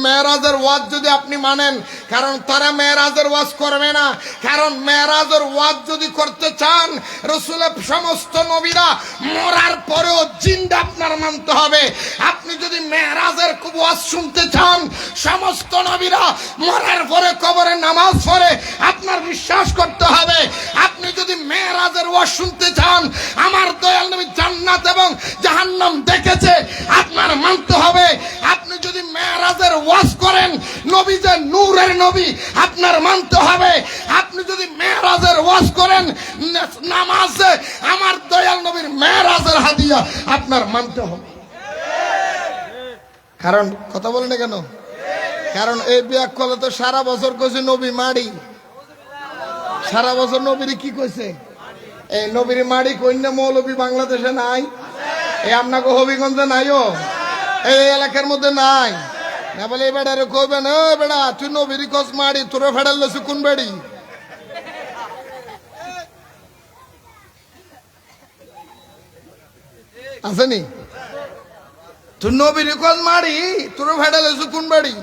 মেরাজের ওয়াজ যদি আপনি মানেন, কারণ তারা মেরাজের ওয়াজ করবে না। কারণ মেরাজের ওয়াজ যদি করতে চান, রাসূলের সমস্ত নবীরা মরার পরেও জিন্দা আপনার মানতে হবে। আপনি যদি মেরাজের ওয়াজ শুনতে চান, সমস্ত নবীরা মরার পরে কবরে নামাজ পড়ে, আপনার বিশ্বাস করতে হবে। আপনি যদি মেরাজের ওয়াজ শুনতে চান, আমার দয়াল নবী জান্নাত এবং জাহান্নাম দেখেছে, আপনার মানতে হবে। আপনি যদি মেরাজের ওয়াজ করেন, নবী যে নূরের নবী, আপনার মানতে হবে। আপনি যদি মেরাজের ওয়াজ করেন, নামাজে আমার দয়াল নবীর মেরাজের হাদিয়া আপনার মানতে হবে। কারণ কথা বলেন না কেন? কারণ এই বিয়াক কলে তো সারা বছর কইছে নবী মাড়ি, সারা বছর নবীর কি কইছে? এই নবীর মাড়ি কন্যা মৌলবী বাংলাদেশে নাই, এই আপনাকে হবিগঞ্জে নাইও, এই এলাকার মধ্যে নাই। না বলে এই বেড়ারে কইবেন, ও বেড়া তুই নবীর কস মাড়ি, তোরে ফেডাল লসি কোন বেড়ি? আসেনি? তুই নবীর কস মাড়ি, তোরে ফেডাল লসি কোন বেড়ি?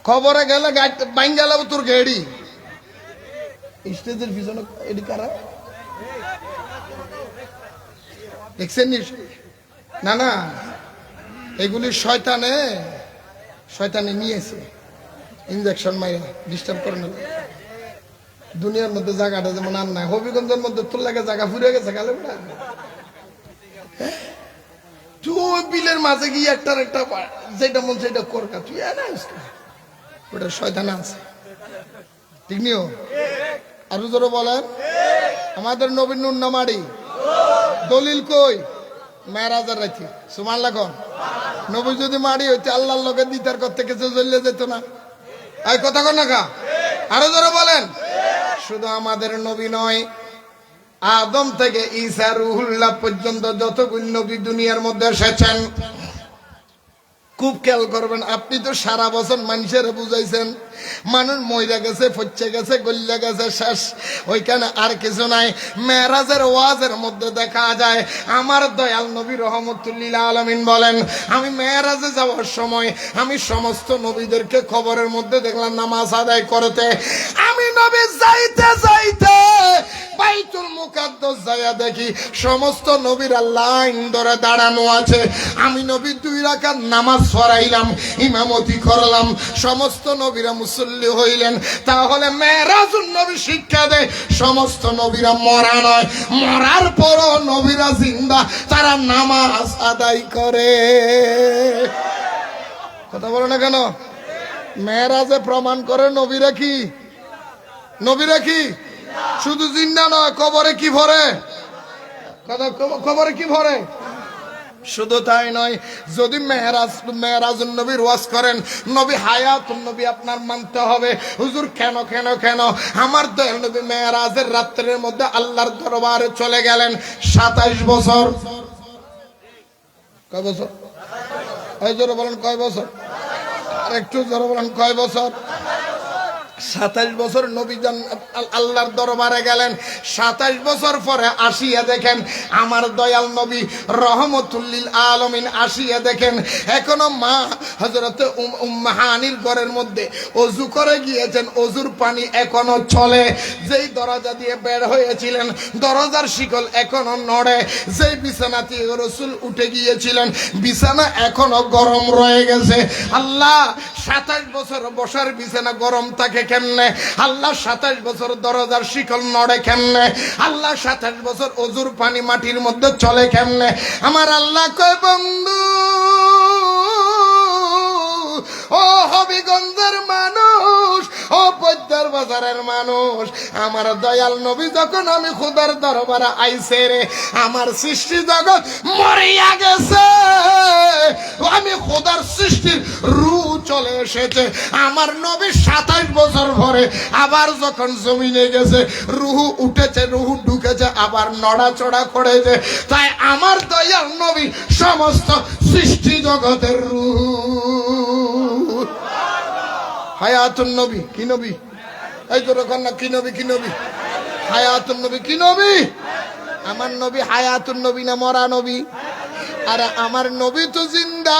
খবরে গেলে গাড়ি বাইন গেল তোর গেড়ি। স্টেজের পিছনে এটি কারা দেখছেন? না না, এগুলি শয়তানে নিয়েছে ইনজেকশন মাইরা ডিস্টার্ব করে না। দুনিয়ার মধ্যে জায়গাটা যেমন আর নাই, হবিগঞ্জের মধ্যে তোর লাগে জায়গা ফুরে গেছে গালে বেড়া। তুই বিলের মাঝে গিয়ে একটা যেটা মন সেটা করকা, তুই ওটা শয়তান আছে, ঠিক নিও। আরো জোরে বলেন, আমাদের নবীর নুন নামাড়ি দলিল কই? মেরাজের রাইতে সুবহানাল্লাহ কোন। নবী যদি মাড়ি হইতে আল্লাহর লগে দিতার করতে কিছু জ্বললে যেত না। এই কথা কন না কা? আরো জোরে বলেন। শুধু আমাদের নবী নয়, আদম থেকে ঈসা রুহুল্লাহ পর্যন্ত যতগুলো নবী দুনিয়ার মধ্যে এসেছেন, খুব খেয়াল করবেন। আপনি তো সারা বছর মানুষের বুঝাইছেন, মানুষ মইরা গেছে, ফচ্ছে গেছে, গল্লা গেছে, শেষ, ওইখানে আর কিছু নাই। মেরাজের ওয়াজের মধ্যে দেখা যায় আমার দয়াল নবী রহমতুল্লিল আলামিন বলেন, আমি মেরাজে যাওয়ার সময় আমি সমস্ত নবীদেরকে খবরের মধ্যে দেখলাম নামাজ আদায় করতে। আমি নবী যাইতে যাইতে বাইতুল মুকাদ্দাস যাইয়া দেখি সমস্ত নবীরা লাইন ধরে দাঁড়ানো আছে। আমি নবী 2 রাকাত নামাজ পড়াইলাম, ইমামতি করলাম, সমস্ত নবীরা মুসল্লি হইলেন। তাহলে মেরাজুন নবী শিক্ষা দেয় সমস্ত নবীরা মরা নয়, মরার পরও নবীরা জিন্দা, তারা নামাজ আদায় করে। কথা বলো না কেন? মেরাজে প্রমাণ করে নবীরা কি, নবীরা কি শুধু জিন্দা নয়, কবরে কি ভরে, কবরে কি ভরে। শুধু তাই নয়, যদি মেরাজুন নবীর ওয়াজ করেন, নবী হায়াতুন নবী আপনার মানতে হবে। হুজুর কেন কেন কেন? আমার দয়াল নবী মেরাজের রাত্রের মধ্যে আল্লাহর দরবারে চলে গেলেন 27 বছর। কয় বছর? এই জোরে বলেন কয় বছর? আর একটু জোরে বলেন কয় বছর? 27 বছর নবী আল্লাহর দরবারে গেলেন। 27 বছর পরে আসিয়া দেখেন আমার দয়াল নবী রহমতুল্লিল আলামিন আসিয়া দেখেন এখনো মা হযরতে উম্মে হানির ঘরের মধ্যে ওযু করে গিয়েছেন, ওযুর পানি এখনো চলে। যেই দরজা দিয়ে বের হয়েছিলেন দরজার শিকল এখনো নড়ে। যেই বিছানাতে রাসূল উঠে গিয়েছিলেন বিছানা এখনো গরম রয়ে গেছে। আল্লাহ 27 বছর বসার বিছানা গরম থাকে কেমনে? আল্লাহ 27 বছর দরজার শিকল নড়ে কেমনে? আল্লাহ 27 বছর ওযুর পানি মাটির মধ্যে চলে কেমনে? আমার আল্লাহ কয়, বন্ধু ও হবিগঞ্জের মানুষ, ও পদ্মার বাজারের মানুষ, আমার দয়াল নবী যখন আমি খোদার দরবারে আইছে রে, আমার সৃষ্টি জগৎ মরিয়া গেছে, আমি খোদার সৃষ্টির রূহ চলে এসেছে। আমার নবী 27 বছর পরে আবার যখন জমিনে গেছে, রূহ উঠেছে, রূহ ঢুকেছে, আবার নড়াচড়া করেছে। তাই আমার দয়াল নবী সমস্ত সৃষ্টি জগতের রূহ। হায়াতুন নবী কি নবী? এই তো রকম না, কি নবী? কি নবী? হায়াতুন নবী কি নবী? আমার নবী হায়াতুন নবী না মরা নবী? আরে আমার নবী তো জিন্দা,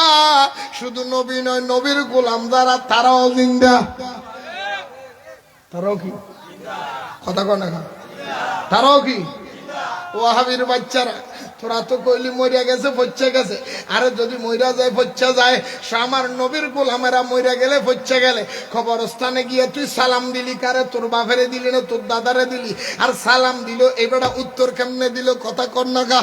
শুধু নবী নয়, নবীর গোলাম যারা তারাও জিন্দা। তারাও কি কথা কয় না? তারাও কি? ওয়াহাবির বাচ্চারা, তোরা তো কইলি মরিয়া গেছে, ফচ্চা গেছে। আরে যদি মইরা যায়, ফচ্চা যায়, সে আমার নবীর গোলামেরা মইরা গেলে, ফচ্চা গেলে, খবরস্থানে গিয়ে তুই সালাম দিলি কারে? তোর বাপেরে দিলি না তোর দাদারে দিলি? আর সালাম দিল এবারে উত্তর কেমনে দিল? কথা কর না গা।